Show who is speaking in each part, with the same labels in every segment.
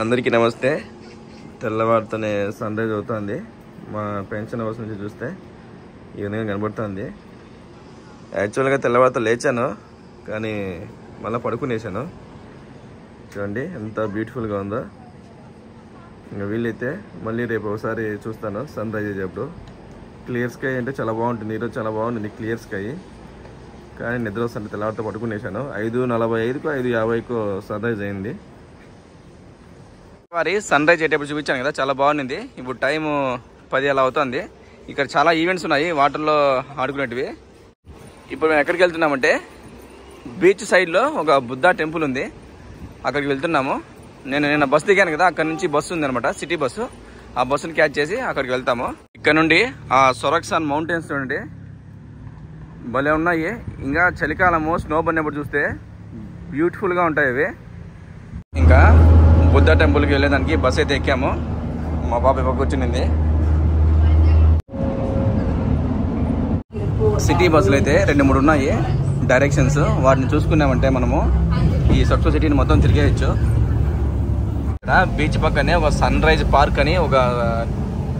Speaker 1: అందరికీ నమస్తే. తెల్లవారితోనే sun rise అవుతుంది. మా పెన్షన్ హౌస్ నుంచి చూస్తే ఈ విధంగా కనబడుతుంది. యాక్చువల్గా తెల్లవారితో లేచాను, కానీ మళ్ళీ పడుకునేసాను. చూడండి ఎంత బ్యూటిఫుల్గా ఉందో. ఇంకా వీలైతే మళ్ళీ రేపు ఒకసారి చూస్తాను సన్ రైజ్ అయ్యేటప్పుడు. క్లియర్ స్కై అంటే చాలా బాగుంటుంది. ఈరోజు చాలా బాగుంటుంది క్లియర్ స్కై, కానీ నిద్ర వస్తుంటే తెల్లవారితో పడుకునేసాను. 5:45కు 5:50కు సన్ రైజ్ అయింది. మరి సన్ రైజ్ అయ్యేటప్పుడు చూపించాను కదా, చాలా బాగుంది. ఇప్పుడు టైము 10 అలా అవుతుంది. ఇక్కడ చాలా ఈవెంట్స్ ఉన్నాయి వాటర్లో ఆడుకునేటివి. ఇప్పుడు మేము ఎక్కడికి వెళ్తున్నామంటే బీచ్ సైడ్లో ఒక బుద్ధా టెంపుల్ ఉంది, అక్కడికి వెళ్తున్నాము. నేను బస్సు దిగాను కదా, అక్కడ నుంచి బస్సు ఉంది అనమాట, సిటీ బస్సు. ఆ బస్సుని క్యాచ్ చేసి అక్కడికి వెళ్తాము. ఇక్కడ నుండి ఆ సొరక్సాన్ మౌంటైన్స్ నుండి భలే ఉన్నాయి. ఇంకా చలికాలము స్నో పడినప్పుడు చూస్తే బ్యూటిఫుల్గా ఉంటాయి అవి. ఇంకా బుద్ధ టెంపుల్కి వెళ్ళేదానికి బస్ అయితే ఎక్కాము. మా పాప పక్క వచ్చింది. సిటీ బస్సులు అయితే 2-3 ఉన్నాయి డైరెక్షన్స్. వాటిని చూసుకున్నామంటే మనము ఈ సక్సో సిటీని మొత్తం తిరిగేయచ్చు. ఇక్కడ బీచ్ పక్కనే ఒక సన్ రైజ్ పార్క్ అని ఒక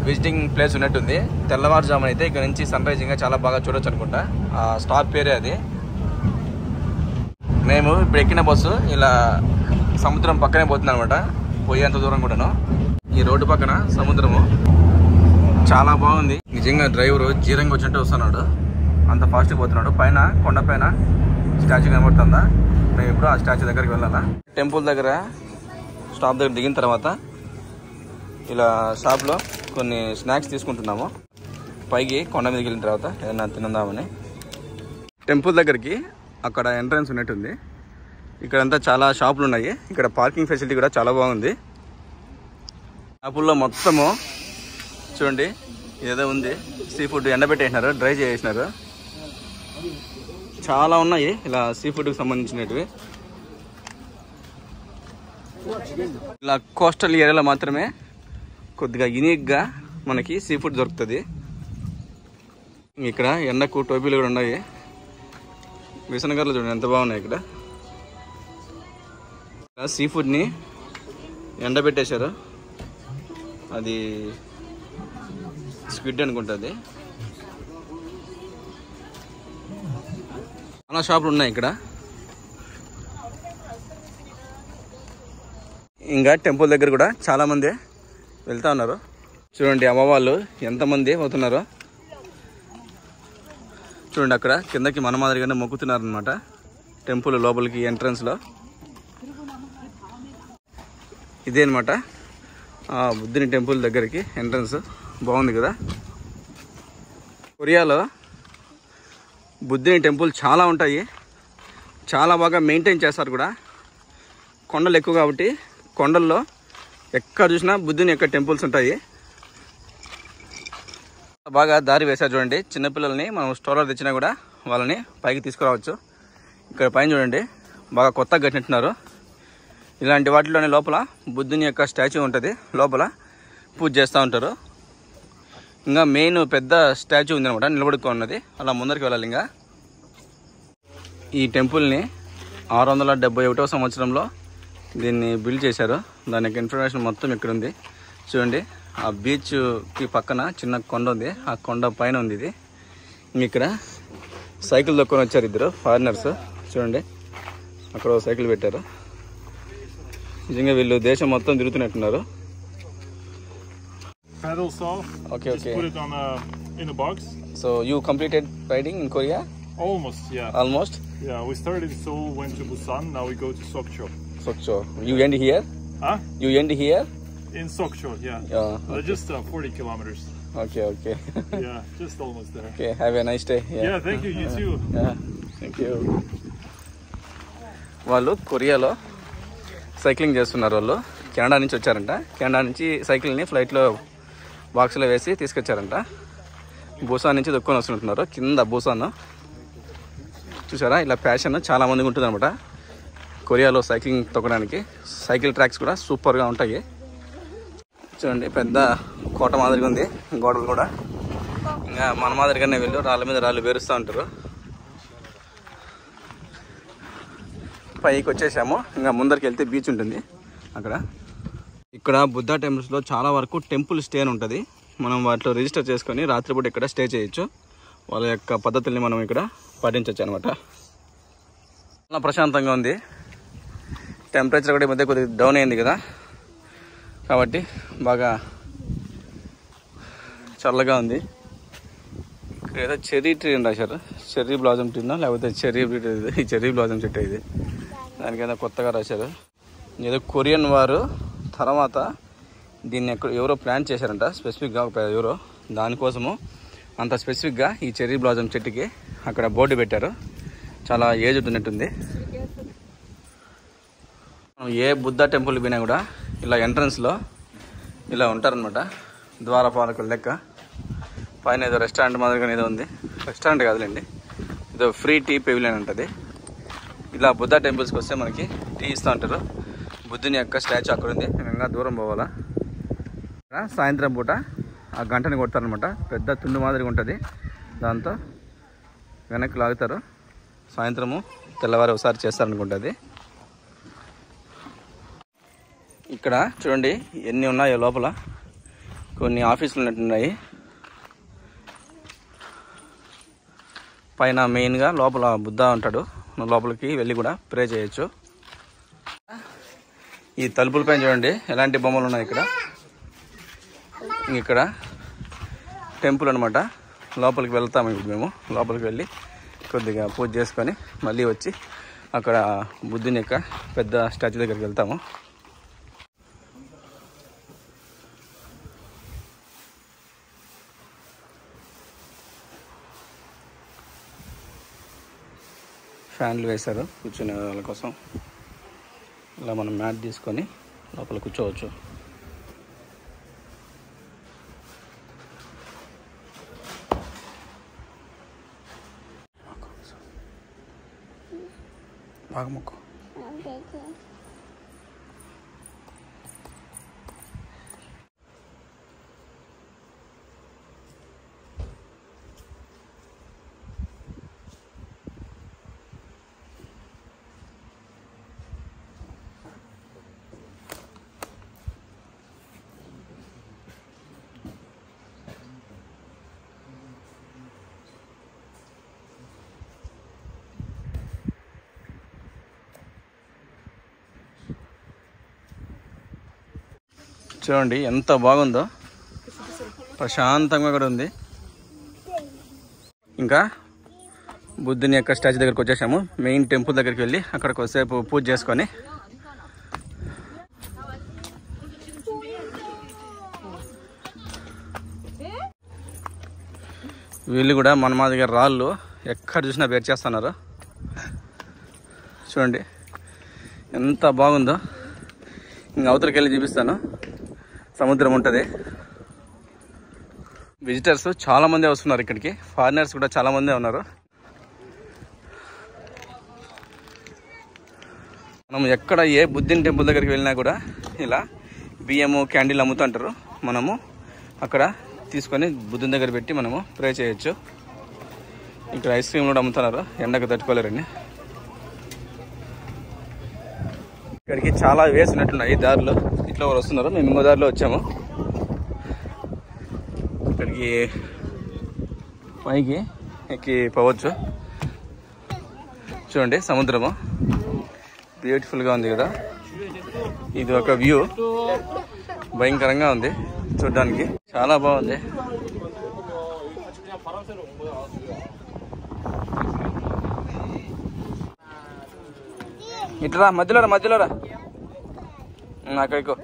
Speaker 1: విజిటింగ్ ప్లేస్ ఉన్నట్టుంది. తెల్లవారుజామున అయితే ఇక్కడ నుంచి సన్ రైజ్ ఇంకా చాలా బాగా చూడొచ్చు అనుకుంటా. ఆ స్టాప్ పేరే అది. మేము ఇప్పుడు ఎక్కిన బస్సు ఇలా సముద్రం పక్కనే పోతుంది అనమాట, పోయేంత దూరం కూడాను. ఈ రోడ్డు పక్కన సముద్రము చాలా బాగుంది. నిజంగా డ్రైవరు జీరంగా వచ్చినట్టు వస్తున్నాడు, అంత ఫాస్ట్గా పోతున్నాడు. పైన కొండ పైన స్టాచ్యూ కనబడుతుందా, మేము ఇప్పుడు ఆ స్టాచ్యూ దగ్గరికి వెళ్ళాలా. టెంపుల్ దగ్గర స్టాప్ దగ్గర దిగిన తర్వాత ఇలా షాప్లో కొన్ని స్నాక్స్ తీసుకుంటున్నాము. పైకి కొండ మీదకి వెళ్ళిన తర్వాత ఏదైనా తిందామని. టెంపుల్ దగ్గరికి అక్కడ ఎంట్రన్స్ ఉన్నట్టుంది. ఇక్కడంతా చాలా షాపులు ఉన్నాయి. ఇక్కడ పార్కింగ్ ఫెసిలిటీ కూడా చాలా బాగుంది. షాపుల్లో మొత్తము చూడండి ఏదో ఉంది, సీ ఫుడ్ ఎండబెట్టేసినారు, డ్రై చేసేసినారు. చాలా ఉన్నాయి ఇలా సీ ఫుడ్కి సంబంధించినవి. ఇలా కోస్టల్ ఏరియాలో మాత్రమే కొద్దిగా యూనిక్గా మనకి సీ ఫుడ్ దొరుకుతుంది. ఇక్కడ ఎండకు టోపీలు కూడా ఉన్నాయి. విసనగర్లు చూడండి ఎంత బాగున్నాయి. ఇక్కడ సీ ఫుడ్ని ఎండబెట్టేశారు, అది స్క్విడ్ అనుకుంటుంది. చాలా షాపులు ఉన్నాయి ఇక్కడ. ఇంకా టెంపుల్ దగ్గర కూడా చాలా మంది వెళ్తా ఉన్నారు. చూడండి అమ్మవాళ్ళు ఎంతమంది అవుతున్నారో చూడండి. అక్కడ కిందకి మన మాదిరిగానే మొక్కుతున్నారు అనమాట టెంపుల్ లోపలికి ఎంట్రన్స్లో. ఇదే అనమాట బుద్ధుని టెంపుల్ దగ్గరికి ఎంట్రన్స్. బాగుంది కదా. కొరియాలో బుద్ధుని టెంపుల్ చాలా ఉంటాయి, చాలా బాగా మెయింటైన్ చేస్తారు కూడా. కొండలు ఎక్కువ కాబట్టి కొండల్లో ఎక్కడ చూసినా బుద్ధుని యొక్క టెంపుల్స్ ఉంటాయి. బాగా దారి వేశారు చూడండి. చిన్నపిల్లల్ని మనం స్ట్రోలర్ తెచ్చినా కూడా వాళ్ళని పైకి తీసుకురావచ్చు. ఇక్కడ పైన చూడండి బాగా కొత్తగా కట్టినట్టున్నారు. ఇలాంటి వాటిలోనే లోపల బుద్ధుని యొక్క స్టాచ్యూ ఉంటుంది, లోపల పూజ చేస్తూ ఉంటారు. ఇంకా మెయిన్ పెద్ద స్టాచ్యూ ఉంది అనమాట, నిలబడుకున్నది. అలా ముందరికి వెళ్ళాలి. ఇంకా ఈ టెంపుల్ని 671వ సంవత్సరంలో దీన్ని బిల్డ్ చేశారు. దాని యొక్క ఇన్ఫర్మేషన్ మొత్తం ఇక్కడ ఉంది చూడండి. ఆ బీచ్కి పక్కన చిన్న కొండ ఉంది, ఆ కొండ పైన ఉంది ఇది. ఇక్కడ సైకిల్ దొక్కుని వచ్చారు ఇద్దరు ఫారినర్స్. చూడండి అక్కడ సైకిల్ పెట్టారు. నిజంగా వీళ్ళు దేశం మొత్తం తిరుగుతున్నట్టున్నారు.
Speaker 2: Pedals off.
Speaker 1: Okay.
Speaker 2: Just put it on in a box.
Speaker 1: So you completed riding in Korea?
Speaker 2: Almost, yeah.
Speaker 1: Almost?
Speaker 2: Yeah, we started in Seoul, went to Busan, now we go to Sokcho.
Speaker 1: Sokcho. You end here?
Speaker 2: Huh?
Speaker 1: You end here?
Speaker 2: In Sokcho, yeah.
Speaker 1: Okay.
Speaker 2: Just 40 kilometers.
Speaker 1: Okay.
Speaker 2: Yeah, just almost there.
Speaker 1: Okay, have a nice day.
Speaker 2: Yeah, thank you, you too.
Speaker 1: Yeah, thank you. వాళ్ళు కొరియాలో cycling చేస్తున్నారు. వాళ్ళు Canada నుంచి వచ్చారంట. Canada నుంచి సైకిల్ని ఫ్లైట్లో బాక్స్లో వేసి తీసుకొచ్చారంట. బూసాన్ నుంచి దొక్కుని వస్తుంటున్నారు. కింద బూసాన్ చూసారా, ఇలా ప్యాషన్ చాలా మందికి ఉంటుంది అనమాట కొరియాలో సైక్లింగ్ తొక్కడానికి. సైకిల్ ట్రాక్స్ కూడా సూపర్గా ఉంటాయి. చూడండి పెద్ద కోట మాదిరిగా ఉంది, గోడలు కూడా. ఇంకా మన మాదిరిగానే వీళ్ళు రాళ్ళ మీద రాళ్ళు పేరుస్తూ ఉంటారు. పైకి వచ్చేసాము. ఇంకా ముందరికి వెళ్తే బీచ్ ఉంటుంది అక్కడ. ఇక్కడ బుద్ధ టెంపుల్స్లో చాలా వరకు టెంపుల్ స్టే అని ఉంటుంది. మనం వాటిలో రిజిస్టర్ చేసుకొని రాత్రిపూట ఇక్కడ స్టే చేయొచ్చు. వాళ్ళ యొక్క పద్ధతుల్ని మనం ఇక్కడ పాటించవచ్చు అనమాట. చాలా ప్రశాంతంగా ఉంది. టెంపరేచర్ కూడా ఈ మధ్య కొద్దిగా డౌన్ అయింది కదా, కాబట్టి బాగా చల్లగా ఉంది. ఇక్కడ ఏదో చెర్రీ ట్రీ అని రాశారు. చెర్రీ బ్లాజమ్ ట్రీనా లేకపోతే చెర్రీ బ్లాజమ్ చెట్టు ఇది. దానికైనా కొత్తగా రాశారు. ఏదో కొరియన్ వారు తర్వాత దీన్ని ఎవరో ప్లాన్ చేశారంట స్పెసిఫిక్గా, ఎవరో దానికోసము అంత స్పెసిఫిక్గా ఈ చెర్రీ బ్లాజమ్ చెట్టుకి అక్కడ బోర్డు పెట్టారు. చాలా ఏజ్ ఉన్నట్టుంది. ఏ బుద్ధ టెంపుల్ పోయినా కూడా ఇలా ఎంట్రన్స్లో ఇలా ఉంటారనమాట, ద్వారపాలకుల లెక్క. పైన ఏదో రెస్టారెంట్ మాదిరిగానే ఏదో ఉంది. రెస్టారెంట్ కాదులేండి, ఏదో ఫ్రీ టీ పెవిలియన్ ఉంటుంది. ఇలా బుద్ధ టెంపుల్స్కి వస్తే మనకి టీ ఇస్తూ ఉంటారు. బుద్ధుని యొక్క స్టాచ్యూ అక్కడ ఉంది. ఇంకా దూరం పోవాలా. సాయంత్రం పూట ఆ గంటని కొడతారనమాట. పెద్ద తుండు మాదిరిగా ఉంటుంది. దాంతో వెనక్కి లాగుతారు. సాయంత్రము తెల్లవారు ఒకసారి చేస్తారనుకుంటుంది. ఇక్కడ చూడండి ఎన్ని ఉన్నాయో లోపల. కొన్ని ఆఫీసులు ఉన్నట్టున్నాయి. పైన మెయిన్గా లోపల బుద్ధ ఉంటాడు. లోపలికి వెళ్ళి కూడా ప్రే చేయొచ్చు. ఈ తలుపుల పైన చూడండి ఎలాంటి బొమ్మలు ఉన్నాయి. ఇక్కడ టెంపుల్ అనమాట. లోపలికి వెళ్తాము ఇప్పుడు మేము. లోపలికి వెళ్ళి కొద్దిగా పూజ చేసుకొని మళ్ళీ వచ్చి అక్కడ బుద్ధుని యొక్క పెద్ద స్టాచ్యూ దగ్గరికి వెళ్తాము. ఫ్యాన్లు వేశారు కూర్చునే వాళ్ళ కోసం. ఇలా మనం మ్యాట్ తీసుకొని లోపల కూర్చోవచ్చు. బాగా మొక్కు. చూడండి ఎంత బాగుందో, ప్రశాంతంగా కూడా ఉంది. ఇంకా బుద్ధుని యొక్క స్టాచ్యూ దగ్గరికి వచ్చేసాము. మెయిన్ టెంపుల్ దగ్గరికి వెళ్ళి అక్కడ కొద్దిసేపు పూజ చేసుకొని వీళ్ళు కూడా మన మాదిరిగా రాళ్ళు ఎక్కడ చూసినా వేరు చేస్తున్నారు. చూడండి ఎంత బాగుందో. ఇంకా అవతలకి వెళ్ళి చూపిస్తాను. సముద్రం ఉంటుంది. విజిటర్స్ చాలా మంది వస్తున్నారు ఇక్కడికి. ఫారినర్స్ కూడా చాలా మంది ఉన్నారు. మనం ఎక్కడ ఏ బుద్ధుని టెంపుల్ దగ్గరికి వెళ్ళినా కూడా ఇలా బియ్యము క్యాండిల్ అమ్ముతుంటారు. మనము అక్కడ తీసుకొని బుద్ధుని దగ్గర పెట్టి మనము ప్రే చేయొచ్చు. ఇక్కడ ఐస్ క్రీమ్ కూడా అమ్ముతున్నారు. ఎండకు తట్టుకోలేరండి. ఇక్కడికి చాలా వేసినట్టున్నాయి దారిలో. ఇట్లా వాళ్ళు వస్తున్నారు. మేము ఇంకో దారిలో వచ్చాము. ఇక్కడికి పైకి ఎక్కి పోవచ్చు. చూడండి సముద్రము బ్యూటిఫుల్గా ఉంది కదా. ఇది ఒక వ్యూ. భయంకరంగా ఉంది చూడడానికి. చాలా బాగుంది. ఇట్లా మధ్యలో రా అక్కడికో.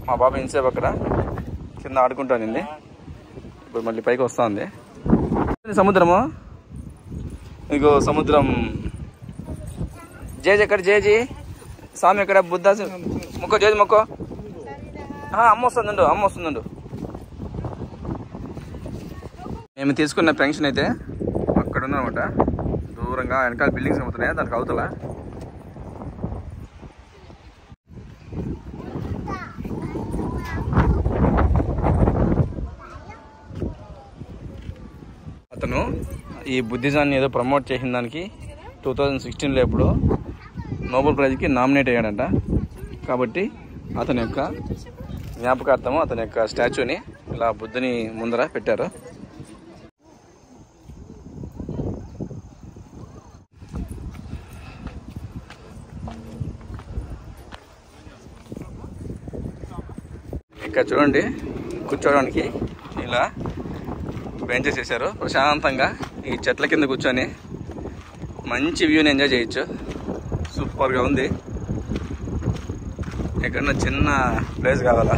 Speaker 1: మా బాబు ఇన్సేపు అక్కడ కింద ఆడుకుంటానింది. ఇప్పుడు మళ్ళీ పైకి వస్తూ ఉంది. సముద్రము ఇగో సముద్రం. జేజీ ఎక్కడ? జేజీ స్వామి ఎక్కడ? బుద్ధ మొక్కో. జేజీ మొక్కో. అమ్మ వస్తుందండు. మేము తీసుకున్న పెన్షన్ అయితే అక్కడ ఉందన్నమాట. దూరంగా వెనకాల బిల్డింగ్స్ అమ్ముతున్నాయి. దానికి అవతల అతను ఈ బుద్ధిజాన్ని ఏదో ప్రమోట్ చేసిన దానికి 2016లో ఎప్పుడు నోబెల్ ప్రైజ్కి నామినేట్ అయ్యాడంట. కాబట్టి అతని యొక్క జ్ఞాపకార్థము అతని యొక్క స్టాచ్యూని ఇలా బుద్ధుని ముందర పెట్టారు. ఇక్కడ చూడండి, కూర్చోవడానికి ఇలా బెంచెస్ చేశారు. ప్రశాంతంగా ఈ చెట్ల కింద కూర్చొని మంచి వ్యూని ఎంజాయ్ చేయొచ్చు. సూపర్గా ఉంది. ఎక్కడన్నా చిన్న ప్లేస్ కావాలా,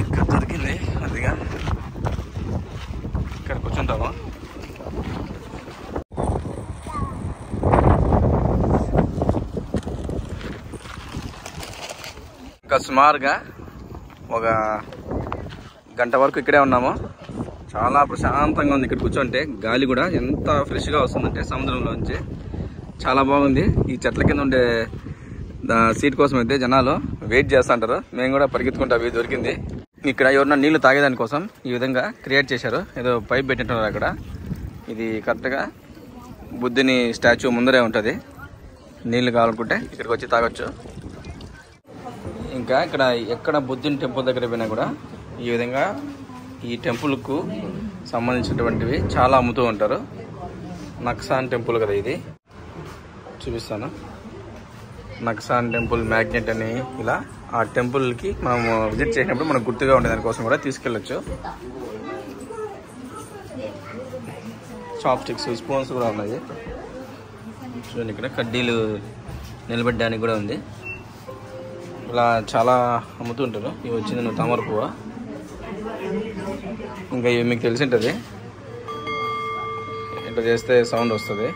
Speaker 1: ఇక్కడ దొరికింది. అదిగా ఇక్కడ కూర్చుంటాము. ఇంకా సుమారుగా ఒక గంట వరకు ఇక్కడే ఉన్నాము. చాలా ప్రశాంతంగా ఉంది. ఇక్కడ కూర్చుంటే గాలి కూడా ఎంత ఫ్రెష్గా వస్తుందంటే సముద్రంలోంచి చాలా బాగుంది. ఈ చెట్ల కింద ఉండే సీట్ కోసం అయితే జనాలు వెయిట్ చేస్తుంటారు. మేము కూడా పరిగెత్తుకుంటా అవి దొరికింది. ఇక్కడ ఎవరన్నా నీళ్లు తాగేదాని కోసం ఈ విధంగా క్రియేట్ చేశారు. ఏదో పైప్ పెట్టింటున్నారు అక్కడ. ఇది కరెక్ట్గా బుద్ధుని స్టాచ్యూ ముందరే ఉంటుంది. నీళ్లు కావాలనుకుంటే ఇక్కడికి వచ్చి తాగొచ్చు. ఇంకా ఇక్కడ ఎక్కడ బుద్ధుని టెంపుల్ దగ్గర పోయినా కూడా ఈ విధంగా ఈ టెంపుల్కు సంబంధించినటువంటివి చాలా అమ్ముతూ ఉంటారు. నక్సాన్ టెంపుల్ కదా ఇది, చూపిస్తాను. నక్సాన్ టెంపుల్ మ్యాగ్నెట్ అని ఇలా ఆ టెంపుల్కి మనం విజిట్ చేసినప్పుడు మనకు గుర్తుగా ఉండే దానికోసం కూడా తీసుకెళ్ళచ్చు. చాప్ స్టిక్స్, స్పూన్స్ కూడా ఉన్నాయి. చూడండి, ఇక్కడ కడ్డీలు నిలబెట్టడానికి కూడా ఉంది. ఇలా చాలా అమ్ముతూ ఉంటారు. ఇవి వచ్చింది తామర పువ్వు. ఇంకా ఇవి మీకు తెలిసి ఉంటుంది. ఇట్లా చేస్తే సౌండ్ వస్తుంది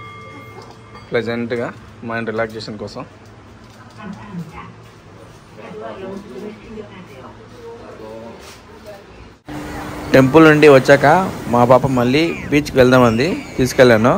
Speaker 1: ప్లెజెంట్గా మైండ్ రిలాక్సేషన్ కోసం.
Speaker 3: టెంపుల్ నుండి వచ్చాక మా పాప మళ్ళీ బీచ్కి వెళ్దామంది. తీసుకెళ్ళాను.